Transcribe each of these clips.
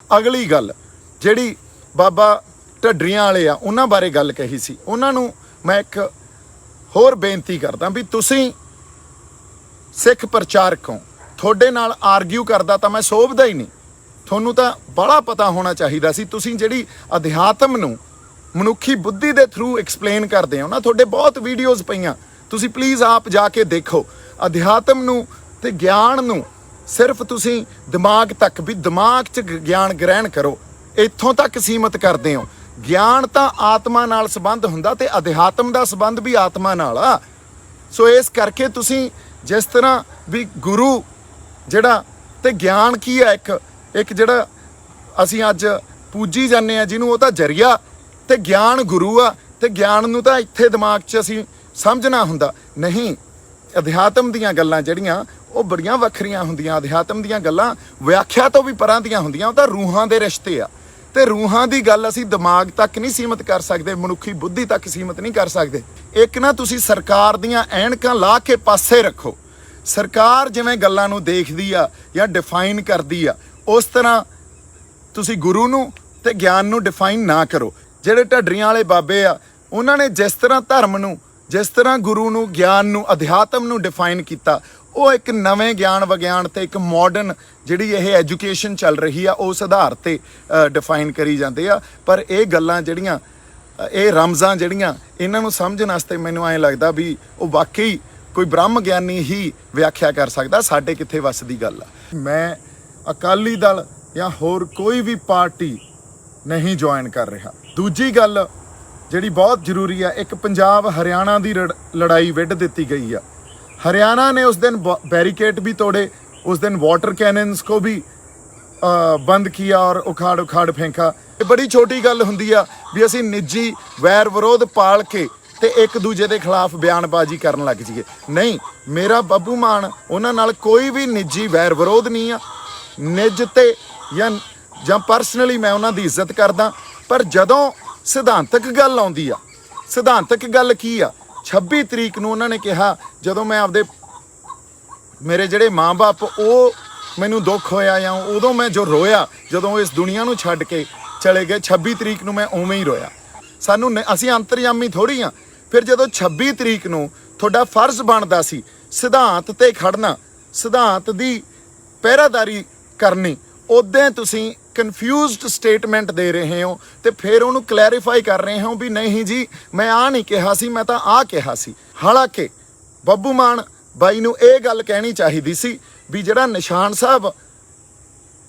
अगली गल जिहड़ी बाबा ढड्डरियां वाले आ उन्हां बारे गल कही सी, उन्हां नूं मैं एक होर बेनती करदा भी तुसीं सिख प्रचारक हो, थोड़े नाल आर्ग्यू करदा तां मैं सोभदा ही नहीं। थोनू तां बड़ा पता होना चाहिदा सी, तुसीं जिहड़ी अध्यात्म नूं मनुखी बुद्धि दे थ्रू एक्सप्लेन करदे हो ना, थोड़े बहुत वीडियोज़ पईयां, तुसीं प्लीज़ आप जाके देखो। अध्यात्म नूं ते ज्ञान नूं सिर्फ तुसीं दिमाग तक भी दिमाग च ज्ञान ग्रहण करो, इत्थों तक सीमित करदे हो। ज्ञान तां आत्मा नाल संबंध हुंदा ते अध्यात्म दा संबंध भी आत्मा नाल आ। सो इस करके तुसीं जिस तरह भी गुरु जिहड़ा ते ज्ञान की है, एक जिहड़ा असीं अज पूजी जाने आ जिहनूं, ओह तां जरिया ते ज्ञान गुरु आ, ते ज्ञान नूं तां इत्थे दिमाग 'च असीं समझना हुंदा नहीं। अध्यात्म दीयां गल्लां जिहड़ियां ਉਹ ਬੜੀਆਂ ਵੱਖਰੀਆਂ ਹੁੰਦੀਆਂ। ਅਧਿਆਤਮ ਦੀਆਂ ਗੱਲਾਂ ਵਿਆਖਿਆ ਤੋਂ ਵੀ ਪਰਾਂ ਦੀਆਂ ਹੁੰਦੀਆਂ, ਉਹ ਤਾਂ ਰੂਹਾਂ ਦੇ ਰਿਸ਼ਤੇ ਆ, ਤੇ ਰੂਹਾਂ ਦੀ ਗੱਲ ਅਸੀਂ ਦਿਮਾਗ ਤੱਕ ਨਹੀਂ ਸੀਮਤ ਕਰ ਸਕਦੇ, ਮਨੁੱਖੀ ਬੁੱਧੀ ਤੱਕ ਸੀਮਤ ਨਹੀਂ ਕਰ ਸਕਦੇ। ਇੱਕ ਨਾ ਤੁਸੀਂ ਸਰਕਾਰ ਦੀਆਂ ਐਨਕਾਂ ਲਾ ਕੇ ਪਾਸੇ ਰੱਖੋ। ਸਰਕਾਰ ਜਿਵੇਂ ਗੱਲਾਂ ਨੂੰ ਦੇਖਦੀ ਆ ਜਾਂ ਡਿਫਾਈਨ ਕਰਦੀ ਆ, ਉਸ ਤਰ੍ਹਾਂ ਤੁਸੀਂ ਗੁਰੂ ਨੂੰ ਤੇ ਗਿਆਨ ਨੂੰ ਡਿਫਾਈਨ ਨਾ ਕਰੋ। ਜਿਹੜੇ ਢੱਡਰੀਆਂ ਵਾਲੇ ਬਾਬੇ ਆ, ਉਹਨਾਂ ਨੇ ਜਿਸ ਤਰ੍ਹਾਂ ਧਰਮ ਨੂੰ, ਜਿਸ ਤਰ੍ਹਾਂ ਗੁਰੂ ਨੂੰ, ਗਿਆਨ ਨੂੰ, ਅਧਿਆਤਮ ਨੂੰ ਡਿਫਾਈਨ ਕੀਤਾ, ਉਹ ਇੱਕ ਨਵੇਂ ਗਿਆਨ ਵਿਗਿਆਨ ਤੇ ਇੱਕ ਮਾਡਰਨ ਜਿਹੜੀ ਇਹ ਐਜੂਕੇਸ਼ਨ ਚੱਲ ਰਹੀ ਆ ਉਸ ਆਧਾਰ ਤੇ ਡਿਫਾਈਨ ਕਰੀ ਜਾਂਦੇ ਆ। ਪਰ ਇਹ ਗੱਲਾਂ ਜਿਹੜੀਆਂ, ਇਹ ਰਮਜ਼ਾਂ ਜਿਹੜੀਆਂ, ਇਹਨਾਂ ਨੂੰ ਸਮਝਣ ਵਾਸਤੇ ਮੈਨੂੰ ਐਂ ਲੱਗਦਾ ਵੀ ਉਹ ਵਾਕਈ ਕੋਈ ਬ੍ਰਹਮ ਗਿਆਨੀ ਹੀ ਵਿਆਖਿਆ ਕਰ ਸਕਦਾ, ਸਾਡੇ ਕਿੱਥੇ ਵੱਸ ਦੀ ਗੱਲ ਆ। ਮੈਂ ਅਕਾਲੀ ਦਲ ਜਾਂ ਹੋਰ ਕੋਈ ਵੀ ਪਾਰਟੀ ਨਹੀਂ ਜੁਆਇਨ ਕਰ ਰਿਹਾ। ਦੂਜੀ ਗੱਲ ਜਿਹੜੀ ਬਹੁਤ ਜ਼ਰੂਰੀ ਆ, ਇੱਕ ਪੰਜਾਬ ਹਰਿਆਣਾ ਦੀ ਲੜਾਈ ਵਿੱਢ ਦਿੱਤੀ ਗਈ ਆ। हरियाणा ने उस दिन बैरिकेड भी तोड़े, उस दिन वाटर कैनन्स को भी बंद किया और उखाड़ उखाड़ फेंका। बड़ी छोटी गल हुंदी आ भी असीं निजी वैर विरोध पाल के ते एक दूजे के खिलाफ बयानबाजी करन लग जाइए। नहीं, मेरा बब्बू मान उन्हां नाल कोई भी निजी वैर विरोध नहीं आ। निज ते जां परसनली मैं उन्हां दी इज्जत करदा, पर जदों सिद्धांतक गल आउंदी आ, सिद्धांतक गल की आ, 26 तरीक ਨੂੰ ਉਹਨਾਂ ਨੇ ਕਿਹਾ, ਜਦੋਂ ਮੈਂ ਆਪਦੇ ਮੇਰੇ ਜਿਹੜੇ ਮਾਂ-ਬਾਪ ਉਹ ਮੈਨੂੰ ਦੁੱਖ ਹੋਇਆ ਜਾਂ ਉਦੋਂ ਮੈਂ ਜੋ ਰੋਇਆ, ਜਦੋਂ ਇਸ ਦੁਨੀਆ ਨੂੰ ਛੱਡ ਕੇ ਚਲੇ ਗਏ, 26 ਤਰੀਕ ਨੂੰ ਮੈਂ ਉਵੇਂ ਹੀ ਰੋਇਆ। ਸਾਨੂੰ ਅਸੀਂ ਅੰਤਰਯਾਮੀ ਥੋੜ੍ਹੀ ਹਾਂ। ਫਿਰ ਜਦੋਂ 26 ਤਰੀਕ ਨੂੰ ਤੁਹਾਡਾ ਫਰਜ਼ ਬਣਦਾ ਸੀ ਸਿਧਾਂਤ ਤੇ ਖੜਨਾ, ਸਿਧਾਂਤ ਦੀ ਪਹਿਰਾਦਾਰੀ ਕਰਨੀ, ਉਦੋਂ ਤੁਸੀਂ ਕਨਫਿਊਜ਼ਡ ਸਟੇਟਮੈਂਟ ਦੇ ਰਹੇ ਹੋ ਤੇ ਫਿਰ ਉਹਨੂੰ ਕਲੈਰੀਫਾਈ ਕਰ ਰਹੇ ਹੋ ਵੀ ਨਹੀਂ ਜੀ ਮੈਂ ਆ ਨਹੀਂ ਕਿਹਾ ਸੀ, ਮੈਂ ਤਾਂ ਆ ਕਿਹਾ ਸੀ। ਹਾਲਾਂਕਿ ਬੱਬੂ ਮਾਨ ਬਾਈ ਨੂੰ ਇਹ ਗੱਲ ਕਹਿਣੀ ਚਾਹੀਦੀ ਸੀ ਵੀ ਜਿਹੜਾ ਨਿਸ਼ਾਨ ਸਾਹਿਬ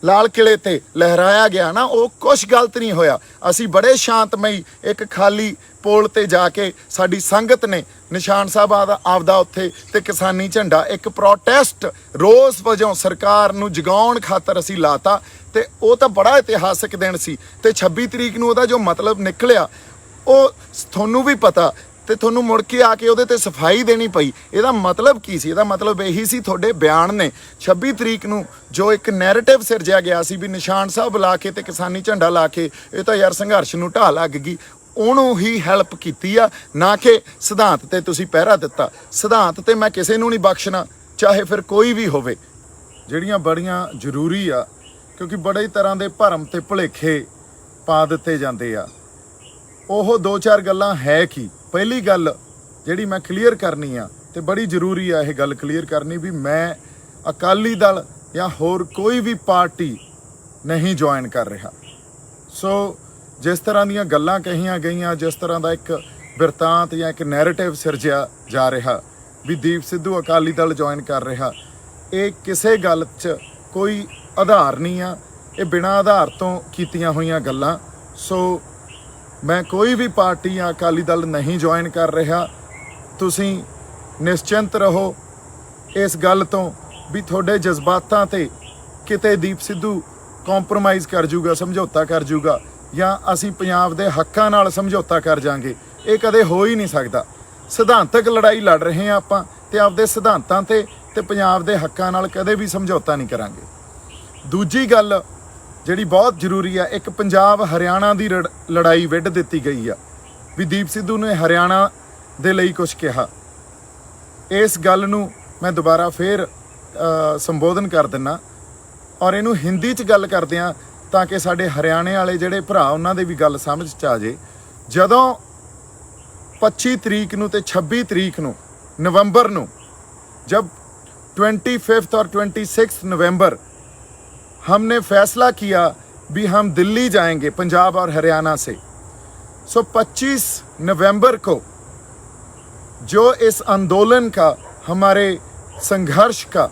ਲਾਲ ਕਿਲੇ ਤੇ ਲਹਿਰਾਇਆ ਗਿਆ ਨਾ, ਉਹ ਕੁਛ ਗਲਤ ਨਹੀਂ ਹੋਇਆ। ਅਸੀਂ ਬੜੇ ਸ਼ਾਂਤਮਈ ਇੱਕ ਖਾਲੀ ਪੋਲ ਤੇ ਜਾ ਕੇ ਸਾਡੀ ਸੰਗਤ ਨੇ ਨਿਸ਼ਾਨ ਸਾਹਿਬ ਆਪਦਾ ਉੱਥੇ ਤੇ ਕਿਸਾਨੀ ਝੰਡਾ ਇੱਕ ਪ੍ਰੋਟੈਸਟ ਰੋਸ ਵਜੋਂ ਸਰਕਾਰ ਨੂੰ ਜਗਾਉਣ ਖਾਤਰ ਅਸੀਂ ਲਾਤਾ, ਤੇ ਉਹ ਤਾਂ ਬੜਾ ਇਤਿਹਾਸਕ ਦਿਨ ਸੀ। ਤੇ 26 ਤਰੀਕ ਨੂੰ ਉਹਦਾ ਜੋ ਮਤਲਬ ਨਿਕਲਿਆ ਉਹ ਤੁਹਾਨੂੰ ਵੀ ਪਤਾ, ਤੇ ਤੁਹਾਨੂੰ ਮੁੜ ਕੇ ਆ ਕੇ ਉਹਦੇ ਤੇ ਸਫਾਈ ਦੇਣੀ ਪਈ। ਇਹਦਾ ਮਤਲਬ ਕੀ ਸੀ? ਇਹਦਾ ਮਤਲਬ ਇਹੀ ਸੀ, ਤੁਹਾਡੇ ਬਿਆਨ ਨੇ 26 ਤਰੀਕ ਨੂੰ ਜੋ ਇੱਕ ਨੈਰੇਟਿਵ ਸਿਰਜਿਆ ਗਿਆ ਸੀ ਵੀ ਨਿਸ਼ਾਨ ਸਾਹਿਬ ਲਾ ਕੇ ਤੇ ਕਿਸਾਨੀ ਝੰਡਾ ਲਾ ਕੇ ਇਹ ਤਾਂ ਯਾਰ ਸੰਘਰਸ਼ ਨੂੰ ਢਾਹ ਲੱਗ ਗਈ, ਉਹਨੂੰ ਹੀ ਹੈਲਪ ਕੀਤੀ ਆ, ਨਾ ਕਿ ਸਿਧਾਂਤ ਤੇ ਤੁਸੀਂ ਪਹਿਰਾ ਦਿੱਤਾ। ਸਿਧਾਂਤ ਤੇ ਮੈਂ ਕਿਸੇ ਨੂੰ ਨਹੀਂ ਬਖਸ਼ਣਾ, ਚਾਹੇ ਫਿਰ ਕੋਈ ਵੀ ਹੋਵੇ। ਜਿਹੜੀਆਂ ਬੜੀਆਂ ਜ਼ਰੂਰੀ ਆ, ਕਿਉਂਕਿ ਬੜੇ ਤਰ੍ਹਾਂ ਦੇ ਭਰਮ ਤੇ ਭੁਲੇਖੇ ਪਾ ਦਿੱਤੇ ਜਾਂਦੇ ਆ। ਉਹ 2-4 ਗੱਲਾਂ ਹੈ ਕੀ? ਪਹਿਲੀ ਗੱਲ ਜਿਹੜੀ ਮੈਂ ਕਲੀਅਰ ਕਰਨੀ ਆ, ਤੇ ਬੜੀ ਜ਼ਰੂਰੀ ਆ ਇਹ ਗੱਲ ਕਲੀਅਰ ਕਰਨੀ, ਵੀ ਮੈਂ ਅਕਾਲੀ ਦਲ ਜਾਂ ਹੋਰ ਕੋਈ ਵੀ ਪਾਰਟੀ ਨਹੀਂ ਜੁਆਇਨ ਕਰ ਰਿਹਾ। ਸੋ ਜਿਸ ਤਰ੍ਹਾਂ ਦੀਆਂ ਗੱਲਾਂ ਕਹੀਆਂ ਗਈਆਂ, ਜਿਸ ਤਰ੍ਹਾਂ ਦਾ ਇੱਕ ਬਿਰਤਾਂਤ ਜਾਂ ਇੱਕ ਨੈਰੇਟਿਵ ਸਿਰਜਿਆ ਜਾ ਰਿਹਾ ਵੀ ਦੀਪ ਸਿੱਧੂ ਅਕਾਲੀ ਦਲ ਜੁਆਇਨ ਕਰ ਰਿਹਾ, ਇਹ ਕਿਸੇ ਗੱਲ 'ਚ ਕੋਈ ਆਧਾਰ ਨਹੀਂ ਆ। ਇਹ ਬਿਨਾਂ ਆਧਾਰ ਤੋਂ ਕੀਤੀਆਂ ਹੋਈਆਂ ਗੱਲਾਂ। ਸੋ ਮੈਂ ਕੋਈ ਵੀ ਪਾਰਟੀ ਜਾਂ ਅਕਾਲੀ ਦਲ ਨਹੀਂ ਜੁਆਇਨ ਕਰ ਰਿਹਾ। ਤੁਸੀਂ ਨਿਸ਼ਚਿੰਤ ਰਹੋ ਇਸ ਗੱਲ ਤੋਂ ਵੀ ਤੁਹਾਡੇ ਜਜ਼ਬਾਤਾਂ ਤੇ ਕਿਤੇ ਦੀਪ ਸਿੱਧੂ ਕੰਪਰੋਮਾਈਜ਼ ਕਰ ਜੂਗਾ, ਸਮਝੌਤਾ ਕਰ ਜੂਗਾ, ਜਾਂ ਅਸੀਂ ਪੰਜਾਬ ਦੇ ਹੱਕਾਂ ਨਾਲ ਸਮਝੌਤਾ ਕਰ ਜਾਾਂਗੇ, ਇਹ ਕਦੇ ਹੋ ਹੀ ਨਹੀਂ ਸਕਦਾ। ਸਿਧਾਂਤਕ ਲੜਾਈ ਲੜ ਰਹੇ ਹਾਂ ਆਪਾਂ, ਤੇ ਆਪਦੇ ਸਿਧਾਂਤਾਂ ਤੇ ਪੰਜਾਬ ਦੇ ਹੱਕਾਂ ਨਾਲ ਕਦੇ ਵੀ ਸਮਝੌਤਾ ਨਹੀਂ ਕਰਾਂਗੇ। ਦੂਜੀ ਗੱਲ ਜਿਹੜੀ ਬਹੁਤ ਜ਼ਰੂਰੀ ਆ, ਇੱਕ ਪੰਜਾਬ ਹਰਿਆਣਾ ਦੀ ਲੜਾਈ ਵਿੱਢ ਦਿੱਤੀ ਗਈ ਆ ਵੀ ਦੀਪ ਸਿੱਧੂ ਨੇ ਹਰਿਆਣਾ ਦੇ ਲਈ ਕੁਝ ਕਿਹਾ। ਇਸ ਗੱਲ ਨੂੰ ਮੈਂ ਦੁਬਾਰਾ ਫੇਰ ਸੰਬੋਧਨ ਕਰ ਦਿੰਦਾ, ਔਰ ਇਹਨੂੰ ਹਿੰਦੀ 'ਚ ਗੱਲ ਕਰਦਿਆਂ ਤਾਂ ਕਿ ਸਾਡੇ ਹਰਿਆਣੇ ਵਾਲੇ ਜਿਹੜੇ ਭਰਾ ਉਹਨਾਂ ਦੇ ਵੀ ਗੱਲ ਸਮਝ 'ਚ ਆ ਜੇ। ਜਦੋਂ 25 ਤਰੀਕ ਨੂੰ ਤੇ 26 ਤਰੀਕ ਨੂੰ नवंबर ਨੂੰ जब 25 और 26 नवंबर हमने फैसला किया भी हम दिल्ली जाएंगे पंजाब और हरियाणा से, सो 25 नवंबर को जो इस आंदोलन का, हमारे संघर्ष का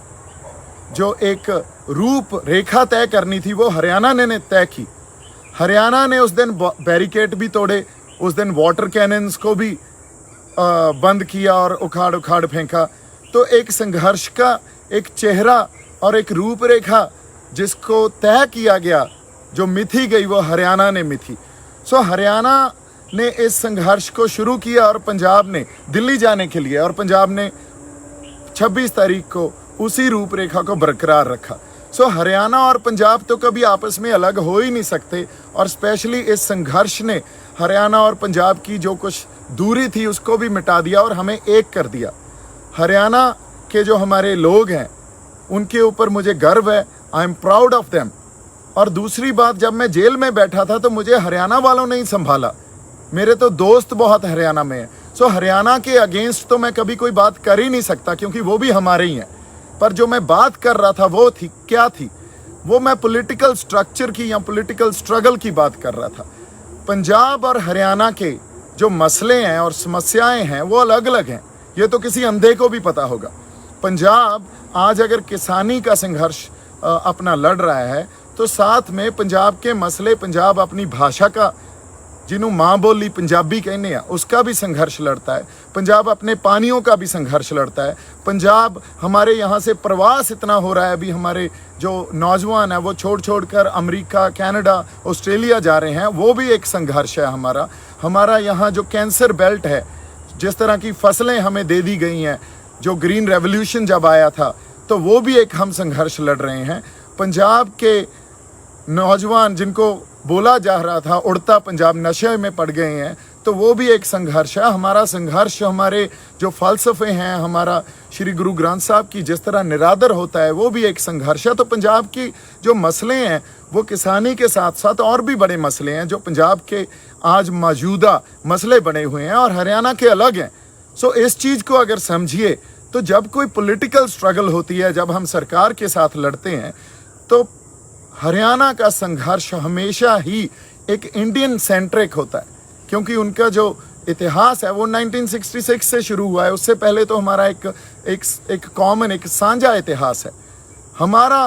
जो एक रूप रेखा तय करनी थी वो हरियाणा ने तय की। हरियाणा ने उस दिन बैरिकेड भी तोड़े, उस दिन वाटर कैनन्स को भी बंद किया और उखाड़ उखाड़ फेंका। तो एक संघर्ष का एक चेहरा और एक रूपरेखा जिसको तय किया गया, जो मिथी गई, वो हरियाणा ने मिथी। सो हरियाणा ने इस संघर्ष को शुरू किया और पंजाब ने दिल्ली जाने के लिए, और पंजाब ने 26 तारीख को उसी रूपरेखा को बरकरार रखा। सो हरियाणा और पंजाब तो कभी आपस में अलग हो ही नहीं सकते, और स्पेशली इस संघर्ष ने हरियाणा और पंजाब की जो कुछ दूरी थी उसको भी मिटा दिया और हमें एक कर दिया। हरियाणा के जो हमारे लोग हैं उनके ऊपर मुझे गर्व है, I am proud of them. और दूसरी बात, जब मैं जेल में बैठा था तो मुझे हरियाणा वालों ने ही संभाला, मेरे तो दोस्त बहुत हरियाणा में हैं। सो हरियाणा के अगेंस्ट तो मैं कभी कोई बात कर ही नहीं सकता, क्योंकि वो भी हमारे ही हैं। पर जो मैं बात कर रहा था वो थी, क्या थी वो, मैं पॉलिटिकल स्ट्रक्चर की या पॉलिटिकल स्ट्रगल की बात कर रहा था। पंजाब और हरियाणा के जो मसले हैं और समस्याएं हैं वो अलग अलग हैं, ये तो किसी अंधे को भी पता होगा। पंजाब आज अगर किसानी का संघर्ष अपना लड़ रहा है, तो साथ में पंजाब के मसले, पंजाब अपनी भाषा का, जिन्हों माँ बोली पंजाबी कहने हैं, उसका भी संघर्ष लड़ता है। पंजाब अपने पानियों का भी संघर्ष लड़ता है। पंजाब, हमारे यहाँ से प्रवास इतना हो रहा है, अभी हमारे जो नौजवान हैं वो छोड़ कर अमेरिका, कनाडा, ऑस्ट्रेलिया जा रहे हैं, वो भी एक संघर्ष है हमारा। हमारा यहाँ जो कैंसर बेल्ट है, जिस तरह की फसलें हमें दे दी गई हैं, जो ग्रीन रेवोल्यूशन जब आया था, तो वो भी एक हम संघर्ष लड़ रहे हैं। पंजाब के नौजवान जिनको बोला जा रहा था उड़ता पंजाब, नशे में पड़ गए हैं, तो वो भी एक संघर्ष है। हमारा संघर्ष, हमारे जो फ़लसफ़े हैं, हमारा श्री गुरु ग्रंथ साहब की जिस तरह निरादर होता है, वो भी एक संघर्ष है। तो पंजाब की जो मसले हैं वो किसानी के साथ साथ और भी बड़े मसले हैं, जो पंजाब के आज मौजूदा मसले बने हुए हैं और हरियाणा के अलग हैं। सो इस चीज़ को अगर समझिए, तो जब कोई पॉलिटिकल स्ट्रगल होती है, जब हम सरकार के साथ लड़ते हैं, तो हरियाणा का संघर्ष हमेशा ही एक इंडियन सेंट्रिक होता है, क्योंकि उनका जो इतिहास है वो 1966 से शुरू हुआ है। उससे पहले तो हमारा एक कॉमन, एक साझा इतिहास है। हमारा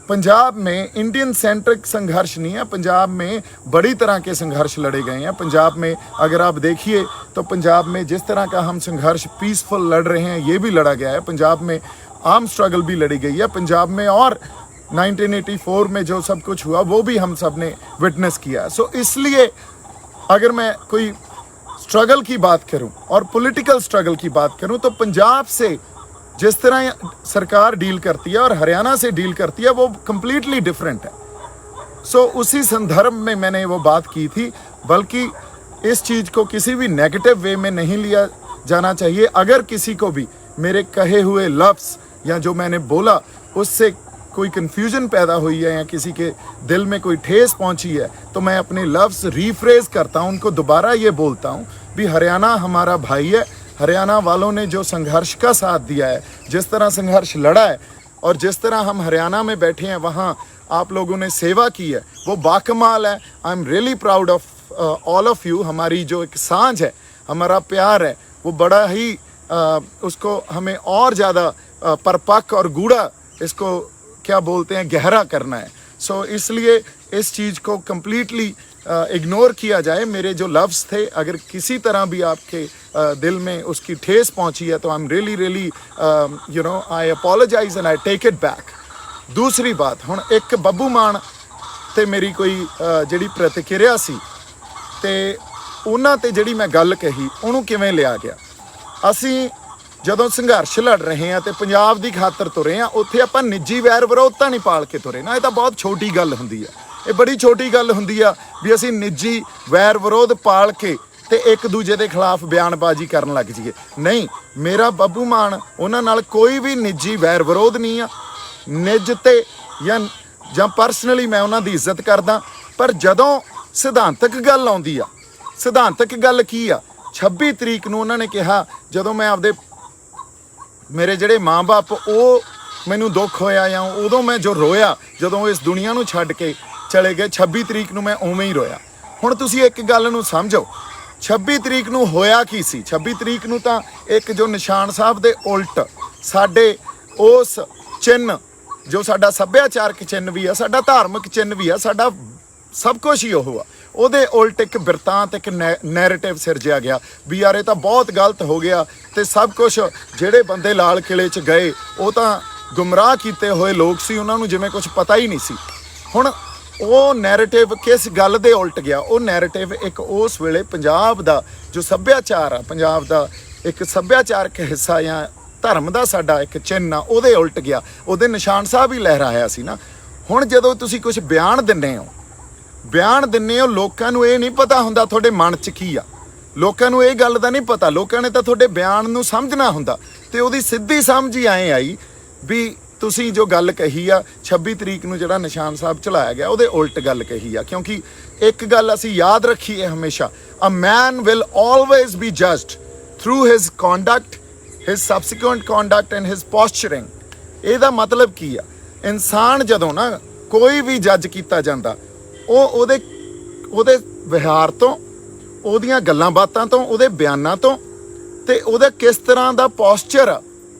पंजाब में इंडियन सेंट्रिक संघर्ष नहीं है, पंजाब में बड़ी तरह के संघर्ष लड़े गए हैं। पंजाब में अगर आप देखिए तो पंजाब में जिस तरह का हम संघर्ष पीसफुल लड़ रहे हैं, ये भी लड़ा गया है। पंजाब में आर्म स्ट्रगल भी लड़ी गई है पंजाब में, और 1984 में जो सब कुछ हुआ वो भी हम सब ने विटनेस किया। सो इसलिए अगर मैं कोई स्ट्रगल की बात करूं और पॉलिटिकल स्ट्रगल की बात करूं, तो पंजाब से जिस तरह सरकार डील करती है और हरियाणा से डील करती है वो कंप्लीटली डिफरेंट है। सो उसी संदर्भ में मैंने वो बात की थी, बल्कि इस चीज़ को किसी भी नेगेटिव वे में नहीं लिया जाना चाहिए। अगर किसी को भी मेरे कहे हुए लफ्ज़ या जो मैंने बोला उससे कोई कन्फ्यूजन पैदा हुई है या किसी के दिल में कोई ठेस पहुंची है, तो मैं अपने लफ्ज़ रीफ्रेज करता हूं, उनको दोबारा ये बोलता हूं भी हरियाणा हमारा भाई है। हरियाणा वालों ने जो संघर्ष का साथ दिया है, जिस तरह संघर्ष लड़ा है, और जिस तरह हम हरियाणा में बैठे हैं वहाँ आप लोगों ने सेवा की है, वो बाकमाल है। आई am really proud of all of you. हमारी जो एक सांझ है, हमारा प्यार है, वो बड़ा ही उसको हमें और ज़्यादा परपक्व और गूढ़ा, इसको क्या बोलते हैं, गहरा करना है। सो इसलिए इस चीज़ को कम्प्लीटली इग्नोर किया जाए। मेरे जो लफ्ज़ थे, अगर किसी तरह भी आपके दिल में उसकी ठेस पहुंची है, तो I am really you know I apologise and I take it back. दूसरी बात, हुण एक बब्बू मान ते मेरी कोई जिहड़ी प्रतिक्रिया सी, ते उन्हां ते जिहड़ी मैं गल कही उहनूं किवें लिया गया। ਅਸੀਂ ਜਦੋਂ ਸੰਘਰਸ਼ ਲੜ ਰਹੇ ਹਾਂ ਤੇ ਪੰਜਾਬ ਦੀ ਖਾਤਰ ਤੁਰੇ ਹਾਂ, ਉੱਥੇ ਆਪਾਂ ਨਿੱਜੀ ਵੈਰ ਵਿਰੋਧਤਾ ਨਹੀਂ ਪਾਲ ਕੇ ਤੁਰੇ ਨਾ। ਇਹ ਤਾਂ ਬਹੁਤ ਛੋਟੀ ਗੱਲ ਹੁੰਦੀ ਆ, ਇਹ ਬੜੀ ਛੋਟੀ ਗੱਲ ਹੁੰਦੀ ਆ ਵੀ ਅਸੀਂ ਨਿੱਜੀ ਵੈਰ ਵਿਰੋਧ ਪਾਲ ਕੇ ਤੇ ਇੱਕ ਦੂਜੇ ਦੇ ਖਿਲਾਫ ਬਿਆਨਬਾਜ਼ੀ ਕਰਨ ਲੱਗ ਜਾਈਏ। ਨਹੀਂ, ਮੇਰਾ ਬੱਬੂ ਮਾਨ ਉਹਨਾਂ ਨਾਲ ਕੋਈ ਵੀ ਨਿੱਜੀ ਵੈਰ ਵਿਰੋਧ ਨਹੀਂ ਆ। ਨਿੱਜ ਤੇ ਜਾਂ ਜਾਂ ਪਰਸਨਲੀ ਮੈਂ ਉਹਨਾਂ ਦੀ ਇੱਜ਼ਤ ਕਰਦਾ, ਪਰ ਜਦੋਂ ਸਿਧਾਂਤਕ ਗੱਲ ਆਉਂਦੀ ਆ, ਸਿਧਾਂਤਕ ਗੱਲ ਕੀ ਆ? 26 ਤਰੀਕ ਨੂੰ ਉਹਨਾਂ ਨੇ ਕਿਹਾ, ਜਦੋਂ ਮੈਂ ਆਪਦੇ ਮੇਰੇ ਜਿਹੜੇ ਮਾਂ-ਬਾਪ ਉਹ ਮੈਨੂੰ ਦੁੱਖ ਹੋਇਆ ਜਾਂ ਉਦੋਂ ਮੈਂ ਜੋ ਰੋਇਆ ਜਦੋਂ ਇਸ ਦੁਨੀਆ ਨੂੰ ਛੱਡ ਕੇ ਚਲੇ ਗਏ, 26 ਤਰੀਕ ਨੂੰ ਮੈਂ ਉਵੇਂ ਹੀ ਰੋਇਆ। ਹੁਣ ਤੁਸੀਂ ਇੱਕ ਗੱਲ ਨੂੰ ਸਮਝੋ, 26 ਤਰੀਕ ਨੂੰ ਹੋਇਆ ਕੀ ਸੀ? 26 ਤਰੀਕ ਨੂੰ ਤਾਂ ਇੱਕ ਜੋ ਨਿਸ਼ਾਨ ਸਾਹਿਬ ਦੇ ਉਲਟ ਸਾਡੇ ਉਸ ਚਿੰਨ੍ਹ, ਜੋ ਸਾਡਾ ਸੱਭਿਆਚਾਰਕ ਚਿੰਨ੍ਹ ਵੀ ਆ, ਸਾਡਾ ਧਾਰਮਿਕ ਚਿੰਨ੍ਹ ਵੀ ਆ, ਸਾਡਾ ਸਭ ਕੁਛ ਹੀ ਉਹ ਆ, ਉਹਦੇ ਉਲਟ ਇੱਕ ਬਿਰਤਾਂਤ, ਇੱਕ ਨੈਰੇਟਿਵ ਸਿਰਜਿਆ ਗਿਆ ਵੀ ਯਾਰ ਇਹ ਤਾਂ ਬਹੁਤ ਗਲਤ ਹੋ ਗਿਆ, ਤੇ ਸਭ ਕੁਛ ਜਿਹੜੇ ਬੰਦੇ ਲਾਲ ਕਿਲੇ 'ਚ ਗਏ ਉਹ ਤਾਂ ਗੁੰਮਰਾਹ ਕੀਤੇ ਹੋਏ ਲੋਕ ਸੀ, ਉਹਨਾਂ ਨੂੰ ਜਿਵੇਂ ਕੁਛ ਪਤਾ ਹੀ ਨਹੀਂ ਸੀ। ਹੁਣ ਉਹ ਨੈਰੇਟਿਵ ਕਿਸ ਗੱਲ ਦੇ ਉਲਟ ਗਿਆ? ਉਹ ਨੈਰੇਟਿਵ ਇੱਕ ਉਸ ਵੇਲੇ ਪੰਜਾਬ ਦਾ ਜੋ ਸੱਭਿਆਚਾਰ ਆ, ਪੰਜਾਬ ਦਾ ਇੱਕ ਸੱਭਿਆਚਾਰਕ ਹਿੱਸਾ ਜਾਂ ਧਰਮ ਦਾ ਸਾਡਾ ਇੱਕ ਚਿੰਨ੍ਹ ਆ, ਉਹਦੇ ਉਲਟ ਗਿਆ। ਉਹਦੇ ਨਿਸ਼ਾਨ ਸਾਹਿਬ ਹੀ ਲਹਿਰਾਇਆ ਸੀ ਨਾ। ਹੁਣ ਜਦੋਂ ਤੁਸੀਂ ਕੁਝ ਬਿਆਨ ਦਿੰਦੇ ਹੋ, ਲੋਕਾਂ ਨੂੰ ਇਹ ਨਹੀਂ ਪਤਾ ਹੁੰਦਾ ਤੁਹਾਡੇ ਮਨ 'ਚ ਕੀ ਆ, ਲੋਕਾਂ ਨੂੰ ਇਹ ਗੱਲ ਦਾ ਨਹੀਂ ਪਤਾ, ਲੋਕਾਂ ਨੇ ਤਾਂ ਤੁਹਾਡੇ ਬਿਆਨ ਨੂੰ ਸਮਝਣਾ ਹੁੰਦਾ, ਤੇ ਉਹਦੀ ਸਿੱਧੀ ਸਮਝ ਹੀ ਐਂ ਆਈ ਵੀ ਤੁਸੀਂ ਜੋ ਗੱਲ ਕਹੀ ਆ 26 ਤਰੀਕ ਨੂੰ ਜਿਹੜਾ ਨਿਸ਼ਾਨ ਸਾਹਿਬ ਚਲਾਇਆ ਗਿਆ ਉਹਦੇ ਉਲਟ ਗੱਲ ਕਹੀ ਆ। ਕਿਉਂਕਿ ਇੱਕ ਗੱਲ ਅਸੀਂ ਯਾਦ ਰੱਖੀਏ ਹਮੇਸ਼ਾ, a man will always be judged through his conduct, his subsequent conduct and his posturing. ਇਹਦਾ ਮਤਲਬ ਕੀ ਆ? ਇਨਸਾਨ ਜਦੋਂ ਨਾ ਕੋਈ ਵੀ ਜੱਜ ਕੀਤਾ ਜਾਂਦਾ, ਉਹ ਉਹਦੇ ਵਿਹਾਰ ਤੋਂ, ਉਹਦੀਆਂ ਗੱਲਾਂ ਬਾਤਾਂ ਤੋਂ, ਉਹਦੇ ਬਿਆਨਾਂ ਤੋਂ, ਤੇ ਉਹਦਾ ਕਿਸ ਤਰ੍ਹਾਂ ਦਾ ਪੋਸਚਰ ਆ,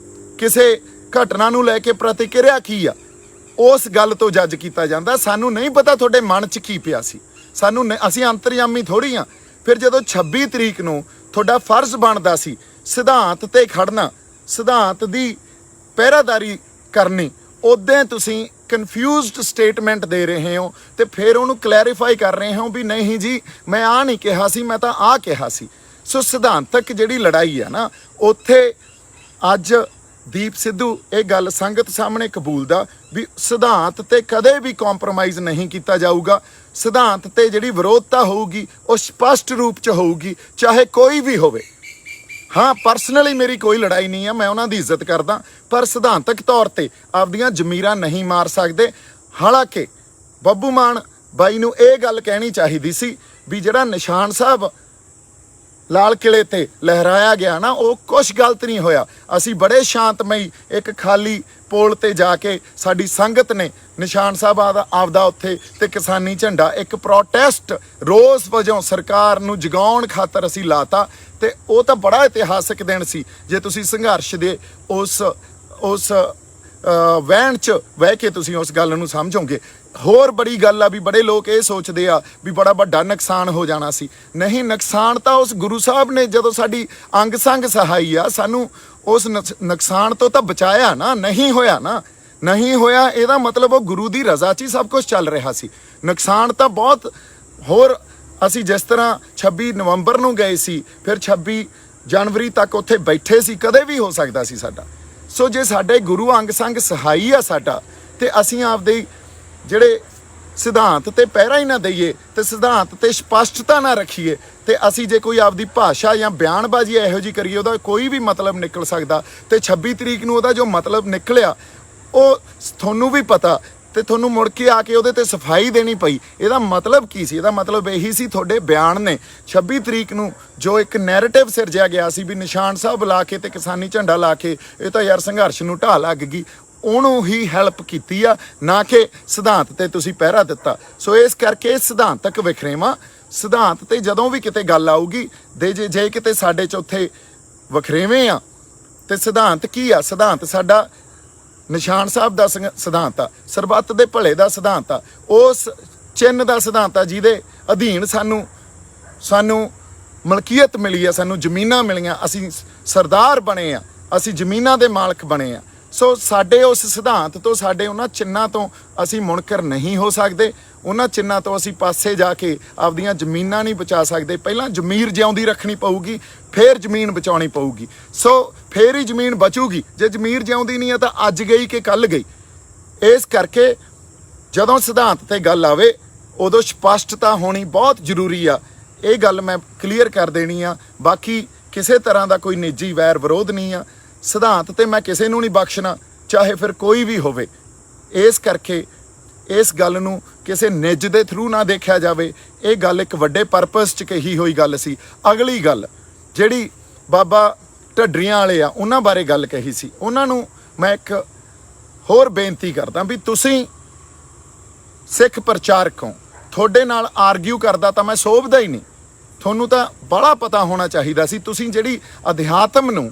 ਕਿਸੇ ਘਟਨਾ ਨੂੰ ਲੈ ਕੇ ਪ੍ਰਤੀਕਿਰਿਆ ਕੀ ਆ, ਉਸ ਗੱਲ ਤੋਂ ਜੱਜ ਕੀਤਾ ਜਾਂਦਾ। ਸਾਨੂੰ ਨਹੀਂ ਪਤਾ ਤੁਹਾਡੇ ਮਨ 'ਚ ਕੀ ਪਿਆ ਸੀ, ਅਸੀਂ ਅੰਤਰਯਾਮੀ ਥੋੜ੍ਹੀ ਆ। ਫਿਰ ਜਦੋਂ 26 ਤਰੀਕ ਨੂੰ ਤੁਹਾਡਾ ਫਰਜ਼ ਬਣਦਾ ਸੀ ਸਿਧਾਂਤ ਤੇ ਖੜਨਾ, ਸਿਧਾਂਤ ਦੀ ਪਹਿਰਾਦਾਰੀ ਕਰਨੀ, ਉਦੋਂ ਤੁਸੀਂ ਕਨਫਿਊਜ਼ਡ ਸਟੇਟਮੈਂਟ ਦੇ ਰਹੇ ਹੋ, ਤੇ ਫਿਰ ਉਹਨੂੰ ਕਲੈਰੀਫਾਈ ਕਰ ਰਹੇ ਹੋ ਵੀ ਨਹੀਂ ਜੀ ਮੈਂ ਆਹ ਨਹੀਂ ਕਿਹਾ ਸੀ, ਮੈਂ ਤਾਂ ਆਹ ਕਿਹਾ ਸੀ। ਸੋ ਸਿਧਾਂਤਕ ਜਿਹੜੀ ਲੜਾਈ ਆ ਨਾ, ਉੱਥੇ ਅੱਜ ਦੀਪ ਸਿੱਧੂ ਇਹ ਗੱਲ ਸੰਗਤ ਸਾਹਮਣੇ ਕਬੂਲਦਾ ਵੀ ਸਿਧਾਂਤ ਤੇ ਕਦੇ ਵੀ ਕੰਪਰੋਮਾਈਜ਼ ਨਹੀਂ ਕੀਤਾ ਜਾਊਗਾ। ਸਿਧਾਂਤ ਤੇ ਜਿਹੜੀ ਵਿਰੋਧਤਾ ਹੋਊਗੀ ਉਹ ਸਪਸ਼ਟ ਰੂਪ 'ਚ ਹੋਊਗੀ, ਚਾਹੇ ਕੋਈ ਵੀ ਹੋਵੇ। ਹਾਂ, ਪਰਸਨਲੀ ਮੇਰੀ ਕੋਈ ਲੜਾਈ ਨਹੀਂ ਆ, ਮੈਂ ਉਹਨਾਂ ਦੀ ਇੱਜ਼ਤ ਕਰਦਾ, ਪਰ ਸਿਧਾਂਤਕ ਤੌਰ ਤੇ ਆਪਦੀਆਂ ਜ਼ਮੀਰਾਂ ਨਹੀਂ ਮਾਰ ਸਕਦੇ। ਹਾਲਾਂਕਿ ਬੱਬੂ ਮਾਨ ਬਾਈ ਨੂੰ ਇਹ ਗੱਲ ਕਹਿਣੀ ਚਾਹੀਦੀ ਸੀ ਵੀ ਜਿਹੜਾ ਨਿਸ਼ਾਨ ਸਾਹਿਬ ਲਾਲ ਕਿਲੇ ਤੇ ਲਹਿਰਾਇਆ ਗਿਆ ਨਾ, ਉਹ ਕੁਛ ਗਲਤ ਨਹੀਂ ਹੋਇਆ। ਅਸੀਂ ਬੜੇ ਸ਼ਾਂਤਮਈ ਇੱਕ ਖਾਲੀ ਪੋਲ ਤੇ ਜਾ ਕੇ ਸਾਡੀ ਸੰਗਤ ਨੇ ਨਿਸ਼ਾਨ ਸਾਹਿਬ ਆਪਦਾ ਉੱਥੇ ਤੇ ਕਿਸਾਨੀ ਝੰਡਾ ਇੱਕ ਪ੍ਰੋਟੈਸਟ ਰੋਸ ਵਜੋਂ ਸਰਕਾਰ ਨੂੰ ਜਗਾਉਣ ਖਾਤਰ ਅਸੀਂ ਲਾਤਾ, ਤੇ ਉਹ ਤਾਂ ਬੜਾ ਇਤਿਹਾਸਕ ਦਿਨ ਸੀ। ਜੇ ਤੁਸੀਂ ਸੰਘਰਸ਼ ਦੇ ਉਸ ਵਹਿਣ 'ਚ ਬਹਿ ਕੇ ਤੁਸੀਂ ਉਸ ਗੱਲ ਨੂੰ ਸਮਝੋਗੇ। ਹੋਰ ਬੜੀ ਗੱਲ ਆ ਵੀ ਬੜੇ ਲੋਕ ਇਹ ਸੋਚਦੇ ਆ ਵੀ ਬੜਾ ਵੱਡਾ ਨੁਕਸਾਨ ਹੋ ਜਾਣਾ ਸੀ। ਨਹੀਂ, ਨੁਕਸਾਨ ਤਾਂ ਉਸ ਗੁਰੂ ਸਾਹਿਬ ਨੇ ਜਦੋਂ ਸਾਡੀ ਅੰਗ ਸੰਗ ਸਹਾਈ ਆ, ਸਾਨੂੰ ਉਸ ਨੁਕਸਾਨ ਤੋਂ ਤਾਂ ਬਚਾਇਆ ਨਾ। ਨਹੀਂ ਹੋਇਆ ਇਹਦਾ ਮਤਲਬ ਉਹ ਗੁਰੂ ਦੀ ਰਜ਼ਾ 'ਚ ਹੀ ਸਭ ਕੁਝ ਚੱਲ ਰਿਹਾ ਸੀ। ਨੁਕਸਾਨ ਤਾਂ ਬਹੁਤ ਹੋਰ, ਅਸੀਂ ਜਿਸ ਤਰ੍ਹਾਂ 26 ਨਵੰਬਰ ਨੂੰ ਗਏ ਸੀ, ਫਿਰ 26 ਜਨਵਰੀ ਤੱਕ ਉੱਥੇ ਬੈਠੇ ਸੀ, ਕਦੇ ਵੀ ਹੋ ਸਕਦਾ ਸੀ ਸਾਡਾ। ਸੋ ਜੇ ਸਾਡੇ ਗੁਰੂ ਅੰਗ ਸੰਗ ਸਹਾਈ ਆ ਸਾਡਾ, ਤੇ ਅਸੀਂ ਆਪਦੇ ਜਿਹੜੇ ਸਿਧਾਂਤ ਤੇ ਪਹਿਰਾ ਹੀ ਨਾ ਦਈਏ, ਤੇ ਸਿਧਾਂਤ ਤੇ ਸਪਸ਼ਟਤਾ ਨਾ ਰੱਖੀਏ, ਤੇ ਅਸੀਂ ਜੇ ਕੋਈ ਆਪਦੀ ਭਾਸ਼ਾ ਜਾਂ ਬਿਆਨਬਾਜ਼ੀ ਇਹੋ ਜਿਹੀ ਕਰੀਏ ਉਹਦਾ ਕੋਈ ਵੀ ਮਤਲਬ ਨਿਕਲ ਸਕਦਾ। ਤੇ 26 ਤਰੀਕ ਨੂੰ ਉਹਦਾ ਜੋ ਮਤਲਬ ਨਿਕਲਿਆ ਉਹ ਤੁਹਾਨੂੰ ਵੀ ਪਤਾ, ਤੇ ਤੁਹਾਨੂੰ ਮੁੜ ਕੇ ਆ ਕੇ ਉਹਦੇ ਤੇ ਸਫਾਈ ਦੇਣੀ ਪਈ। ਇਹਦਾ ਮਤਲਬ ਕੀ ਸੀ? ਇਹਦਾ ਮਤਲਬ ਇਹੀ ਸੀ, ਤੁਹਾਡੇ ਬਿਆਨ ਨੇ 26 ਤਰੀਕ ਨੂੰ ਜੋ ਇੱਕ ਨੈਰੇਟਿਵ ਸਿਰਜਿਆ ਗਿਆ ਸੀ ਵੀ ਨਿਸ਼ਾਨ ਸਾਹਿਬ ਲਾ ਕੇ ਤੇ ਕਿਸਾਨੀ ਝੰਡਾ ਲਾ ਕੇ ਇਹ ਤਾਂ ਯਾਰ ਸੰਘਰਸ਼ ਨੂੰ ਢਾਹ ਲੱਗ ਗਈ, ਉਹਨੂੰ ਹੀ ਹੈਲਪ ਕੀਤੀ ਆ, ਨਾ ਕਿ ਸਿਧਾਂਤ ਤੇ ਤੁਸੀਂ ਪਹਿਰਾ ਦਿੱਤਾ। ਸੋ ਇਸ ਕਰਕੇ ਸਿਧਾਂਤਕ ਵਖਰੇਵਾਂ, ਸਿਧਾਂਤ ਤੇ ਜਦੋਂ ਵੀ ਕਿਤੇ ਗੱਲ ਆਊਗੀ, ਜੇ ਕਿਤੇ ਸਾਡੇ 'ਚ ਉੱਥੇ ਵਖਰੇਵੇਂ ਆ, ਤੇ ਸਿਧਾਂਤ ਕੀ ਆ? ਸਿਧਾਂਤ ਸਾਡਾ ਨਿਸ਼ਾਨ ਸਾਹਿਬ ਦਾ ਸਿਧਾਂਤ ਆ, ਸਰਬੱਤ ਦੇ ਭਲੇ ਦਾ ਸਿਧਾਂਤ ਆ, ਉਸ ਚਿੰਨ੍ਹ ਦਾ ਸਿਧਾਂਤ ਆ ਜਿਹਦੇ ਅਧੀਨ ਸਾਨੂੰ ਮਲਕੀਅਤ ਮਿਲੀ ਆ, ਸਾਨੂੰ ਜ਼ਮੀਨਾਂ ਮਿਲੀਆਂ, ਅਸੀਂ ਸਰਦਾਰ ਬਣੇ ਆ, ਅਸੀਂ ਜ਼ਮੀਨਾਂ ਦੇ ਮਾਲਕ ਬਣੇ ਆ। ਸੋ ਸਾਡੇ ਉਸ ਸਿਧਾਂਤ ਤੋਂ, ਸਾਡੇ ਉਹਨਾਂ ਚਿੰਨ੍ਹਾਂ ਤੋਂ ਅਸੀਂ ਮੁਨਕਰ ਨਹੀਂ ਹੋ ਸਕਦੇ। ਉਹਨਾਂ ਚਿੰਨ੍ਹਾਂ ਤੋਂ ਅਸੀਂ ਪਾਸੇ ਜਾ ਕੇ ਆਪਦੀਆਂ ਜ਼ਮੀਨਾਂ ਨਹੀਂ ਬਚਾ ਸਕਦੇ। ਪਹਿਲਾਂ ਜ਼ਮੀਰ ਜਿਉਂਦੀ ਰੱਖਣੀ ਪਊਗੀ, ਫਿਰ ਜ਼ਮੀਨ ਬਚਾਉਣੀ ਪਊਗੀ। ਸੋ ਫਿਰ ਹੀ ਜ਼ਮੀਨ ਬਚੂਗੀ। ਜੇ ਜ਼ਮੀਰ ਜਿਉਂਦੀ ਨਹੀਂ ਹੈ ਤਾਂ ਅੱਜ ਗਈ ਕਿ ਕੱਲ੍ਹ ਗਈ। ਇਸ ਕਰਕੇ ਜਦੋਂ ਸਿਧਾਂਤ ਤੇ ਗੱਲ ਆਵੇ ਉਦੋਂ ਸਪਸ਼ਟਤਾ ਹੋਣੀ ਬਹੁਤ ਜ਼ਰੂਰੀ ਆ। ਇਹ ਗੱਲ ਮੈਂ ਕਲੀਅਰ ਕਰ ਦੇਣੀ ਆ। ਬਾਕੀ ਕਿਸੇ ਤਰ੍ਹਾਂ ਦਾ ਕੋਈ ਨਿੱਜੀ ਵੈਰ ਵਿਰੋਧ ਨਹੀਂ ਆ। ਸਿਧਾਂਤ ਤੇ ਮੈਂ ਕਿਸੇ ਨੂੰ ਨਹੀਂ ਬਖਸ਼ਣਾ, ਚਾਹੇ ਫਿਰ ਕੋਈ ਵੀ ਹੋਵੇ। ਇਸ ਕਰਕੇ ਇਸ ਗੱਲ ਨੂੰ ਕਿਸੇ ਨਿੱਜ ਦੇ ਥਰੂ ਨਾ ਦੇਖਿਆ ਜਾਵੇ। ਇਹ ਗੱਲ ਇੱਕ ਵੱਡੇ ਪਰਪਸ 'ਚ ਕਹੀ ਹੋਈ ਗੱਲ ਸੀ। ਅਗਲੀ ਗੱਲ ਜਿਹੜੀ ਬਾਬਾ ਢੱਡਰੀਆਂ ਵਾਲੇ ਆ ਉਹਨਾਂ ਬਾਰੇ ਗੱਲ ਕਹੀ ਸੀ, ਉਹਨਾਂ ਨੂੰ ਮੈਂ ਇੱਕ ਹੋਰ ਬੇਨਤੀ ਕਰਦਾ ਵੀ ਤੁਸੀਂ ਸਿੱਖ ਪ੍ਰਚਾਰਕ ਹੋ, ਤੁਹਾਡੇ ਨਾਲ ਆਰਗਿਊ ਕਰਦਾ ਤਾਂ ਮੈਂ ਸੋਭਦਾ ਹੀ ਨਹੀਂ। ਤੁਹਾਨੂੰ ਤਾਂ ਬੜਾ ਪਤਾ ਹੋਣਾ ਚਾਹੀਦਾ ਸੀ। ਤੁਸੀਂ ਜਿਹੜੀ ਅਧਿਆਤਮ ਨੂੰ